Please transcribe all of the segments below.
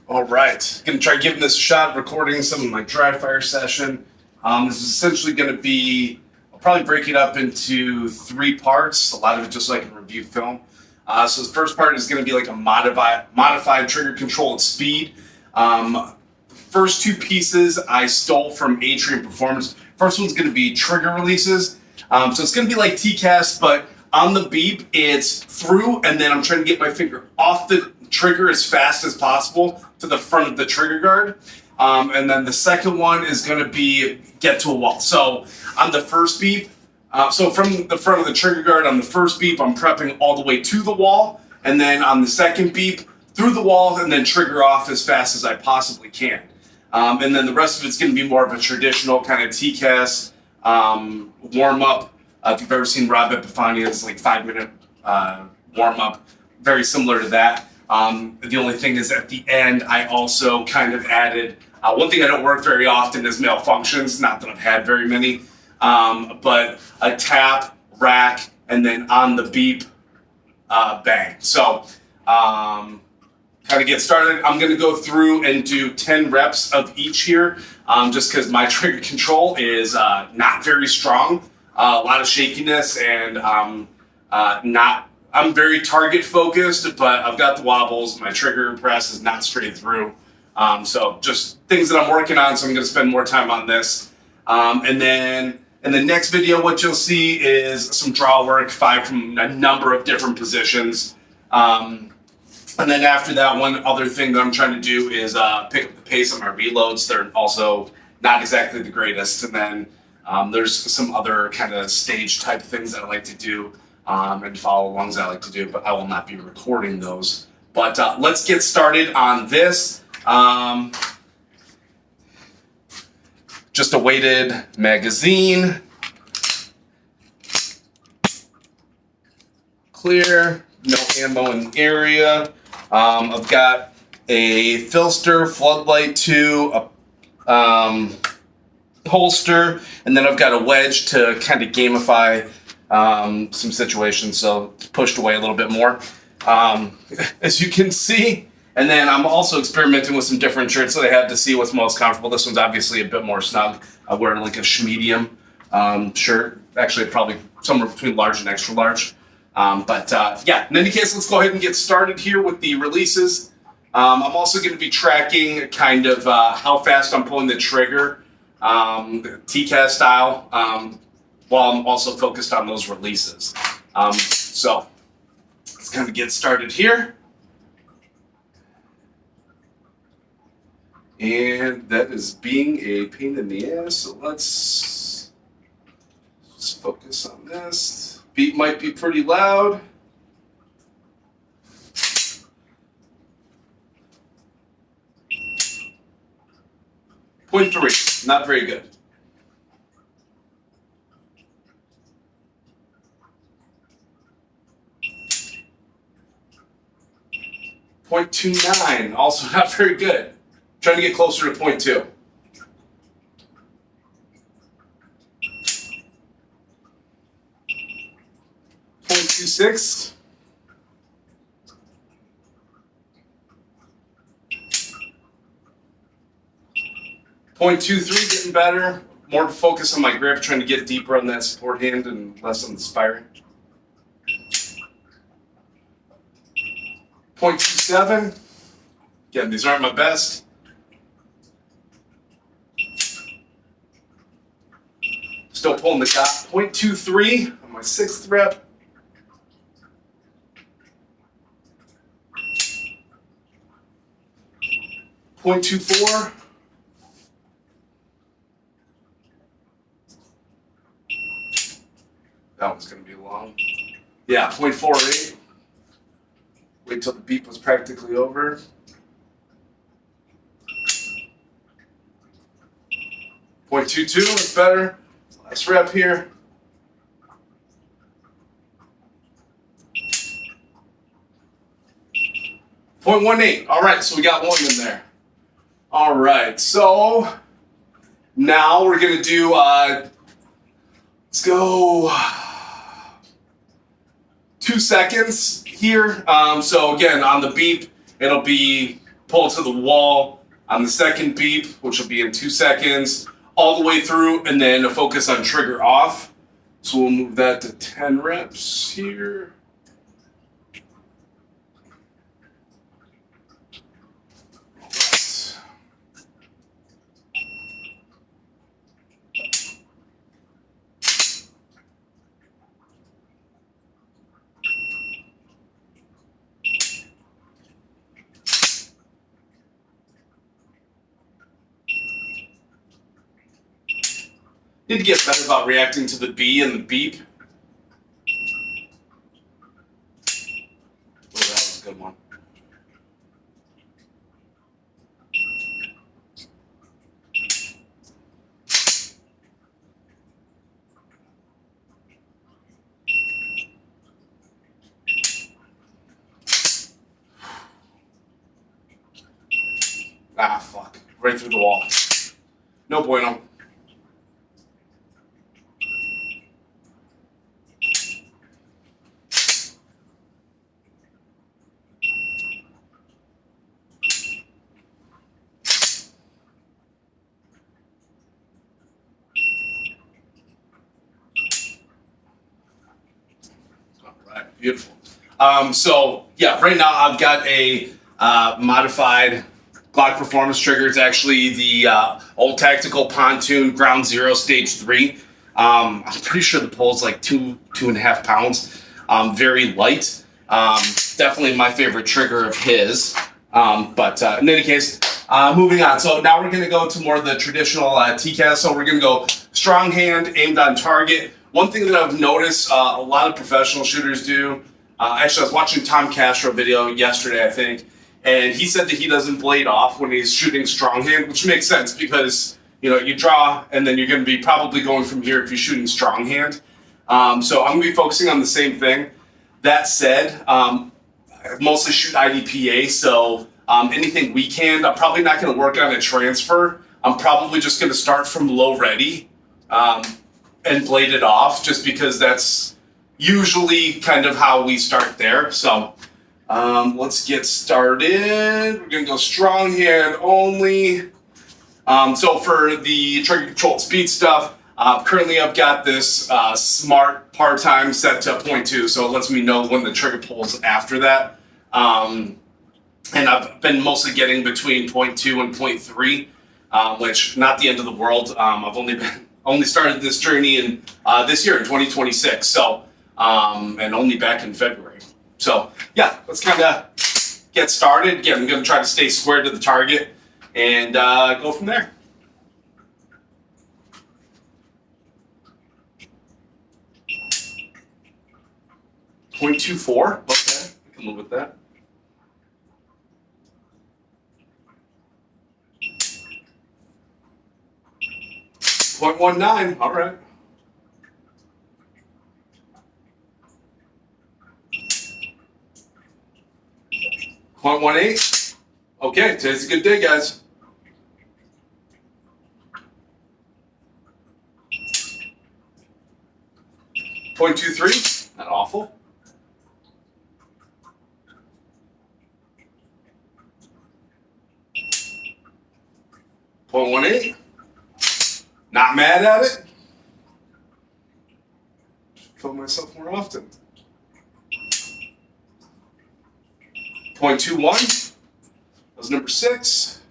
All right, gonna try giving this a shot, recording some of my dry fire session. This is essentially gonna be, I'll probably break it up into 3 parts, a lot of it just so I can review film. So the first part is gonna be like a modified trigger control and speed. First 2 pieces I stole from Atrium Performance. First one's gonna be trigger releases. So it's gonna be like TCAS, but on the beep, it's through, and then I'm trying to get my finger off the trigger as fast as possible to the front of the trigger guard. And then the second one is going to be get to a wall. So on the first beep, so from the front of the trigger guard on the first beep, I'm prepping all the way to the wall. And then on the second beep, through the wall, and then trigger off as fast as I possibly can. And then the rest of it's going to be more of a traditional kind of TCAS warm up. If you've ever seen Rob Epifania's like 5-minute warm up, very similar to that. The only thing is at the end, I also kind of added one thing I don't work very often is malfunctions. Not that I've had very many, but a tap, rack, and then on the beep, bang. So kind of get started. I'm going to go through and do 10 reps of each here, just because my trigger control is not very strong. A lot of shakiness, and I'm very target focused, but I've got the wobbles. My trigger press is not straight through. So just things that I'm working on, so I'm going to spend more time on this. And then in the next video, what you'll see is some draw work, 5 from a number of different positions. And then after that, one other thing that I'm trying to do is pick up the pace on my reloads. They're also not exactly the greatest. And then there's some other kind of stage type things that I like to do and follow alongs I like to do, but I will not be recording those. But let's get started on this. Just a weighted magazine. Clear, no ammo in the area. I've got a filster, floodlight 2, a holster, and then I've got a wedge to kind of gamify some situations, so it's pushed away a little bit more, as you can see. And then I'm also experimenting with some different shirts that I had to see what's most comfortable. This one's obviously a bit more snug. I wear like a medium shirt, actually probably somewhere between large and extra large. Yeah, in any case, let's go ahead and get started here with the releases. I'm also going to be tracking kind of how fast I'm pulling the trigger, TCAS style, while I'm also focused on those releases. So let's kind of get started here. And that is being a pain in the ass, so let's just focus on this. Beat might be pretty loud. .3, not very good. .29, also not very good. Trying to get closer to .2. .26. .23, getting better. More focus on my grip, trying to get deeper on that support hand and less on the spiring. .27. Again, these aren't my best. Still pulling the dot. .23 on my 6th rep. .24. That one's going to be long. Yeah, .48. Wait till the beep was practically over. .22 is better. Last rep here. .18. All right, so we got one in there. All right, so now we're going to do, let's go 2 seconds here. So again, on the beep, it'll be pull to the wall on the second beep, which will be in 2 seconds, all the way through, and then a focus on trigger off. So we'll move that to 10 reps here. Need to get better about reacting to the B and the beep. Oh, that was a good one. Ah, fuck. Right through the wall. No bueno. Right, beautiful. So yeah, right now I've got a modified Glock Performance trigger. It's actually the old tactical pontoon ground zero stage 3. I'm pretty sure the pull's like 2.5 pounds. Very light. Definitely my favorite trigger of his. But in any case, moving on. So now we're going to go to more of the traditional TCAS. So we're going to go strong hand, aimed on target. One thing that I've noticed a lot of professional shooters do, actually I was watching Tom Castro video yesterday, I think, and he said that he doesn't blade off when he's shooting strong hand, which makes sense because, you know, you draw and then you're going to be probably going from here if you're shooting strong hand. So I'm going to be focusing on the same thing. That said, I mostly shoot IDPA, so anything weak hand, I'm probably not going to work on a transfer. I'm probably just going to start from low ready. And blade it off, just because that's usually kind of how we start there. So let's get started. We're gonna go strong hand only. So for the trigger control speed stuff, currently I've got this smart par time set to 0.2, so it lets me know when the trigger pulls after that. And I've been mostly getting between 0.2 and 0.3, which not the end of the world. I've only started this journey in this year in 2026, so and only back in February. So yeah, let's kind of get started. Again, I'm going to try to stay square to the target and go from there. .24. Okay, I can live with that. .19, all right. .18. Okay, today's a good day, guys. .23, not awful. .18. Not mad at it. Film myself more often. .21. That was number 6.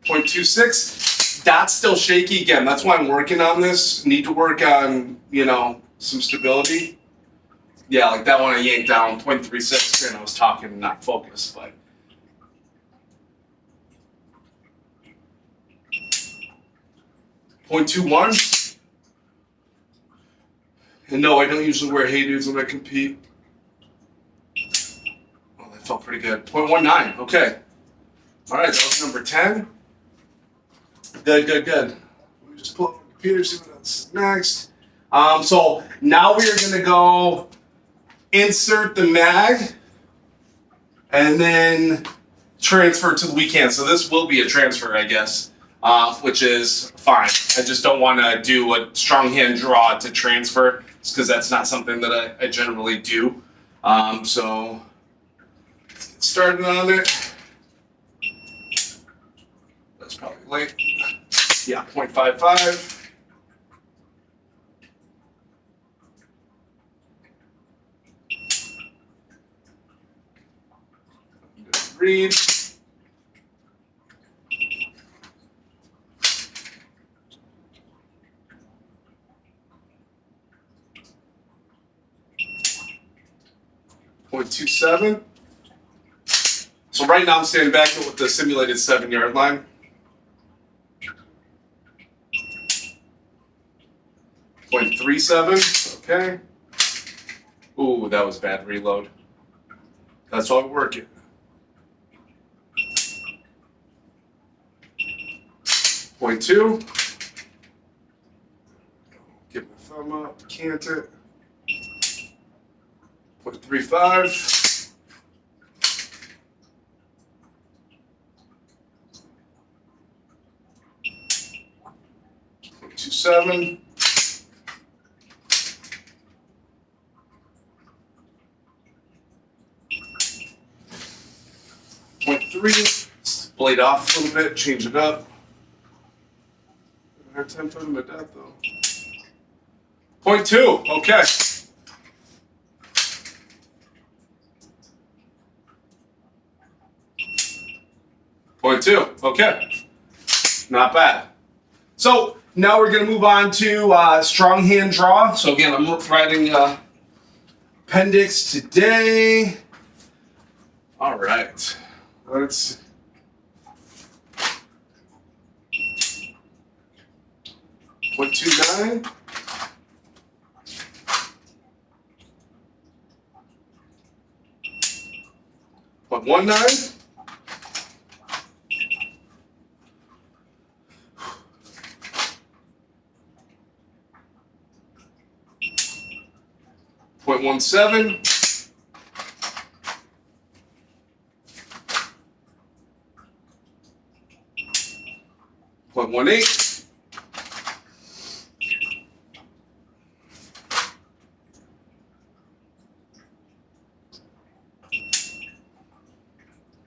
.26. That's still shaky. Again, that's why I'm working on this. Need to work on, you know, some stability. Yeah, like that one I yanked down .36 and I was talking not focused, but .21. And no, I don't usually wear Hey Dudes when I compete. Oh, that felt pretty good. .19, okay. All right, that was number 10. Good. Let me just pull up my computer, see what's next. So now we are gonna go insert the mag and then transfer to the weekend. So this will be a transfer, I guess, which is fine. I just don't want to do a strong hand draw to transfer, because that's not something that I generally do. So let's get started on it. That's probably late. Yeah, 0.55. Read. .27. So right now I'm standing back with the simulated 7-yard line. .37. Okay. Ooh, that was bad reload. That's why we're working. .2. Give my thumb up. Cant it. .35. .27. .3. Blade off a little bit. Change it up. I have time finding my dot though. .2. Okay. .2. Okay. Not bad. So now we're going to move on to strong hand draw. So again, I'm writing appendix today. All right. Let's. .29. .19. .17. .18.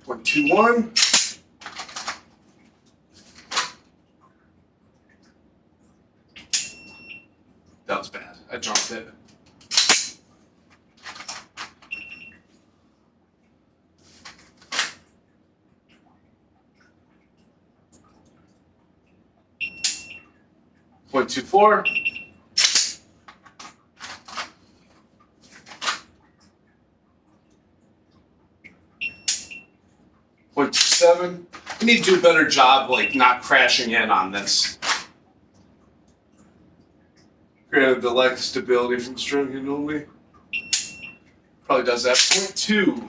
.21. That was bad. I jumped it. .24. .27. We need to do a better job, like not crashing in on this. Granted, the lack of stability from strong hand only probably does that. .2.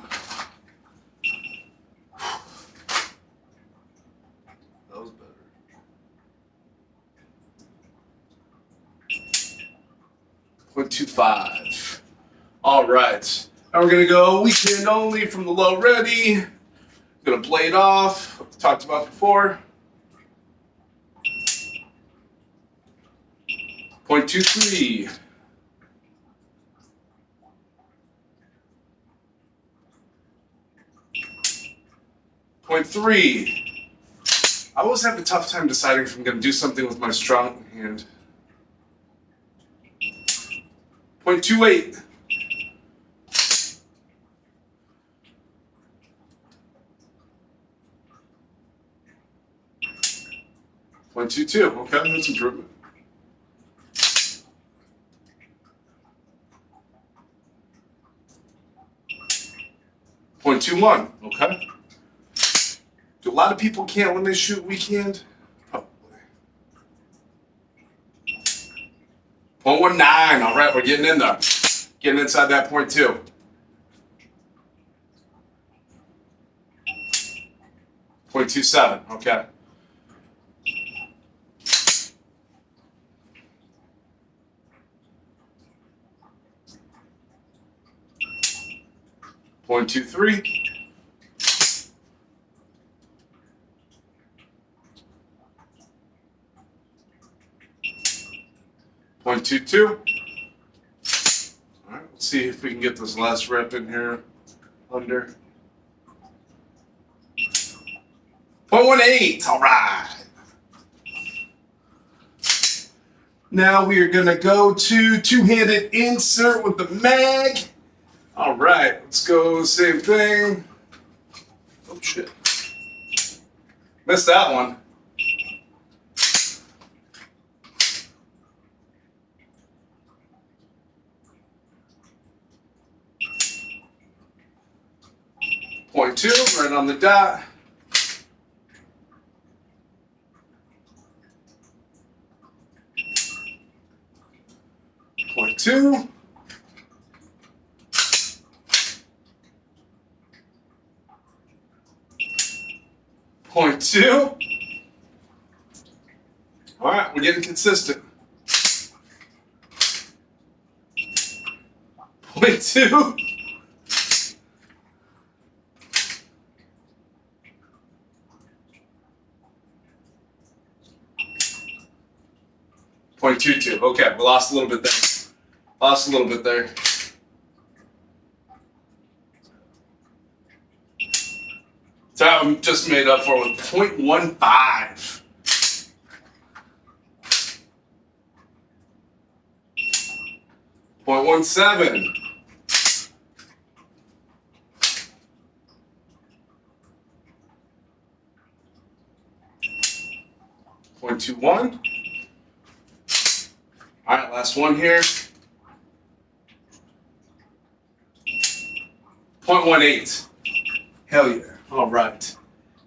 That was better. .25. All right. Now we're gonna go weekend only from the low ready. Gonna blade off. What we talked about before. .23. .3. I always have a tough time deciding if I'm gonna do something with my strong hand. .28. .22. Okay, that's improvement. .21. Okay. Do a lot of people can't when they shoot weekend? Probably. .19. All right, we're getting in there. Getting inside that .2. .27. Okay. .23. .22. All right, let's see see if we can get this last rep in here under. 0.18. All right. Now we are going to go to two-handed insert with the mag. All right, let's go same thing. Oh, shit. Missed that one. Point 0.2, right on the dot. Point 0.2. Point 0.2. All right, we're getting consistent. 0.2. 0.22. Okay, we lost a little bit there. Lost a little bit there. So I'm just made up for with 0.15. 0.17. 0.21. All right, last one here. 0.18. Hell yeah. All right.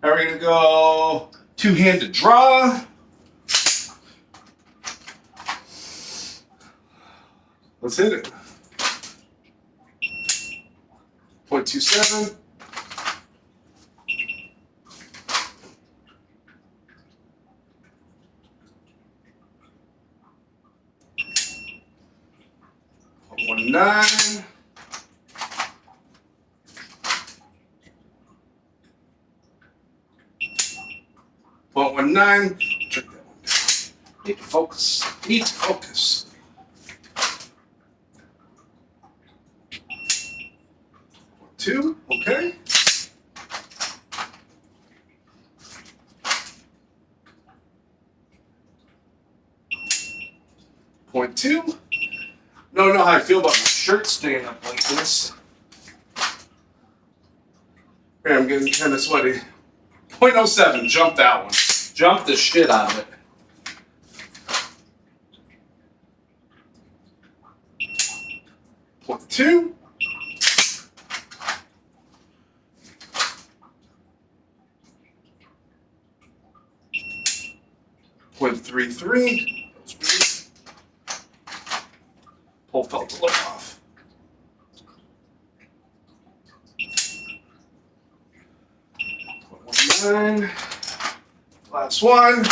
Now we're going to go two-handed draw. Let's hit it. 0.27. 0.19. 0.19. Check that one down. Need to focus. Need to focus. 0.2. Okay. 0.2. Don't know how I feel about my shirt staying up like this. Here, I'm getting kind of sweaty. 0.07. Jump that one. Jump the shit out of it. 0.2. 0.33. Pull felt a little off. 0.19. Last one.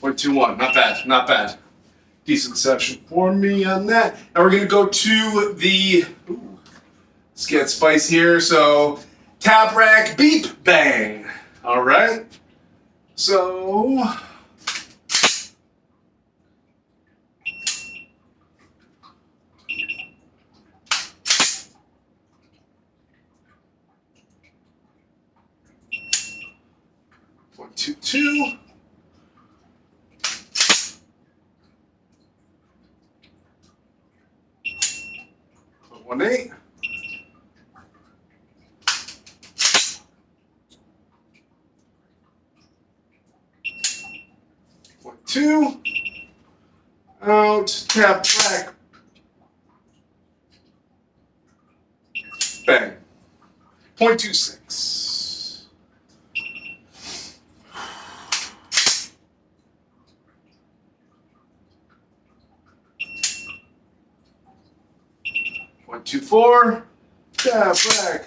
0.21. Not bad. Not bad. Decent session for me on that. Now we're going to go to the. Ooh, let's get spice here. So, tap rack beep bang. All right. So. Point 2.2. 0.18. 0.2. Out. Tap back. Bang. 0.26. 0.24. Tap back.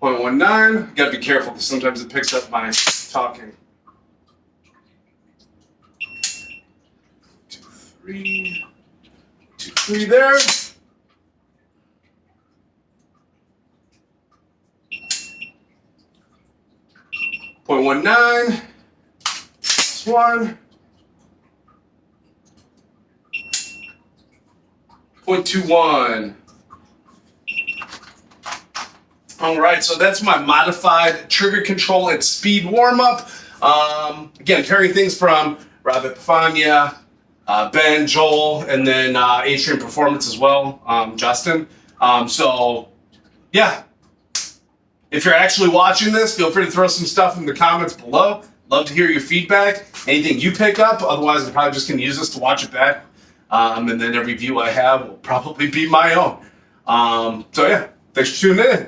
0.19. Gotta be careful because sometimes it picks up my talking. 2.3. 2.3 there. 0.24. 0.19 plus 1. 0.21. All right, so that's my modified trigger control and speed warm-up. Again, carrying things from Rob Epifania, Ben, Joel, and then Atrium Performance as well, Justin. So, yeah. If you're actually watching this, feel free to throw some stuff in the comments below. Love to hear your feedback. Anything you pick up. Otherwise, I'm probably just going to use this to watch it back. And then every view I have will probably be my own. So, yeah. Thanks for tuning in.